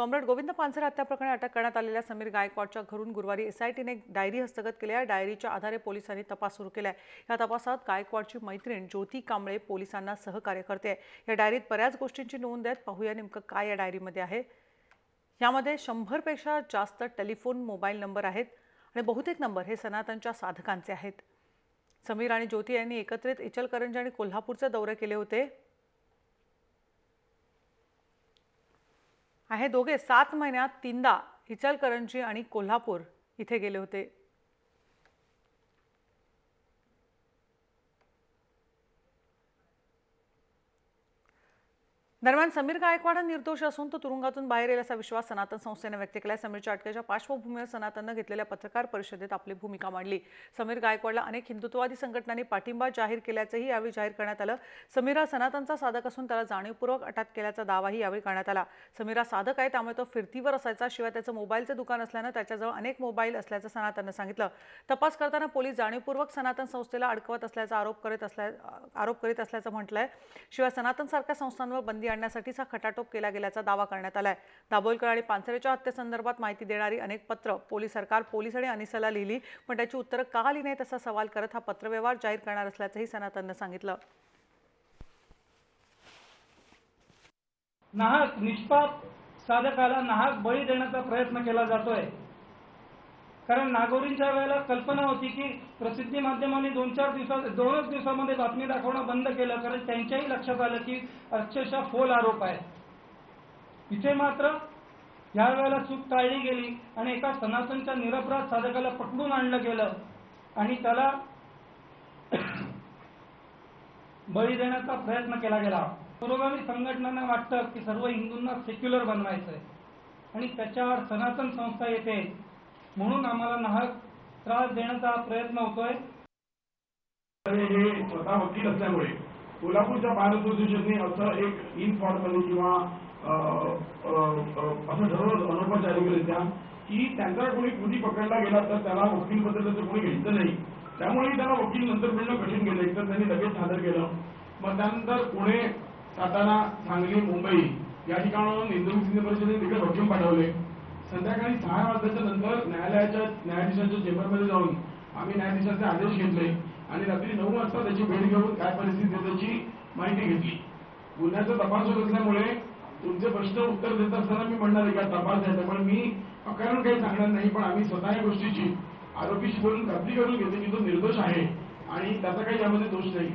Comrade Govind Pansare हत्या प्रकरणी अटक करण्यात आलेल्या समीर गायकवाडच्या घरून गुरुवारी एसआयटीने डायरी हस्तगत केली आहे। डायरीच्या आधारे पोलिसांनी तपास सुरू केला आहे। या तपासात गायकवाडची मैत्रीण ज्योती कांबळे पोलिसांना सहकार्य करते आहे। या डायरीत बऱ्याच गोष्टींची नोंद आहे। पाहूया नेमकं काय या डायरीमध्ये आहे। यामध्ये 100 पेक्षा जास्त टेलिफोन मोबाईल नंबर आहेत आणि बहुतेक नंबर हे सनातनच्या साधकांचे आहेत। समीर आणि ज्योती यांनी एकत्रित इचलकरंजी आणि कोल्हापूरचे दौरे केले होते। आहे दोघे 7 महिन्यात 3दा इचलकरंजी आणि कोल्हापूर इथे गेले होते। दरम्यान समीर गायकवाड निर्दोष असून तो तुरुंगातून बाहेर येईल असा विश्वास सनातन संस्थेने व्यक्त केला। समीरच्या अटकेच्या पार्श्वभूमीवर सनातनने घेतलेल्या पत्रकार परिषदेत आपली भूमिका मांडली। समीर गायकवाडला अनेक हिंदुत्ववादी संघटनांनी पाठिंबा जाहीर केल्याचंही यावेळी जाहीर करण्यात आलं। समीर हा सनातनचा साधक असून त्याला जाणीवपूर्वक अटक केल्याचा दावाही यावेळी करण्यात आला। समीर हा साधक आहे, त्यामुळे तो फिरतीवर असायचा। शिवाय त्याचं मोबाईलचे दुकान असल्यानं त्याच्याजवळ अनेक मोबाईल असल्याचं सनातनने सांगितलं। तपास करताना पोलीस जाणीवपूर्वक सनातन संस्थेला अडकवत असल्याचा आरोप करीत असल्याचं म्हटलंय। शिवाय सनातन सारख्या संस्थांवर बंदी आणण्यासाठीचा खटाटोप केला गेल्याचा दावा करण्यात आलाय। दाभोलकर आणि पानसरेच्या हत्येसंदर्भात माहिती देणारी अनेक पत्र पोलीस आणि अनिसला लिहिली, पण त्याची उत्तरं का आली नाहीत असा सवाल करत हा पत्रव्यवहार जाहीर करणार असल्याचंही सनातनने सांगितलं। नाहक निष्पाप साधकाला नाहक बळी देण्याचा प्रयत्न केला जातोय। कारण नागोरींच्या वेळेला कल्पना होती की प्रसिद्धी माध्यमांनी 2-4 दिवसामध्ये बातमी दाखवणं बंद केलं, कारण त्यांच्याही लक्षात आलं की अक्षरशः फोल आरोप आहे। इथे मात्र या वेळेला चूक टाळली गेली आणि एका सनातनच्या निरपराध साधकाला पकडून आणलं गेलं आणि त्याला बळी देण्याचा प्रयत्न केला गेला। पुरोगामी संघटनांना वाटतं की सर्व हिंदूंना सेक्युलर बनवायचंय आणि त्याच्यावर सनातन संस्था येते, म्हणून आम्हाला नाहक त्रास देण्याचा प्रयत्न होतोय। हे स्वतः वकील असल्यामुळे कोल्हापूरच्या बार असोसिएशनने असं एक इनफॉर्मली किंवा असं ठरवलं अनौपचारिकरित्या की त्यांचा कोणी कुणी पकडला गेला तर त्याला वकील पद्धतीचं कोणी घेतलं नाही, त्यामुळे त्याला वकील नंतर मिळणं कठीण गेलं। एकतर त्यांनी लगेच सादर केलं, मग त्यानंतर पुणे, सातारा, सांगली, मुंबई या ठिकाणाहून हिंदू मुस्लिम परिषदेने तिकडे वकील पाठवले। संध्याकाळी 6 वाजल्याच्या नंतर न्यायाधीशांच्या चेंबरमध्ये जाऊन आम्ही न्यायाधीशांचे आदेश घेतले आणि रात्री 9 वाजता त्याची भेट घेऊन काय परिस्थिती आहे त्याची माहिती घेतली। गुन्ह्याचा तपास होत असल्यामुळे तुमचे प्रश्न उत्तर देत असताना मी म्हणणार का तपास आहे, त्यामुळे मी अकारण काही सांगणार नाही, पण आम्ही स्वतः या गोष्टीची आरोपीशी बोलून खात्री करून घेतो की तो निर्दोष आहे आणि त्याचा काही यामध्ये दोष नाही।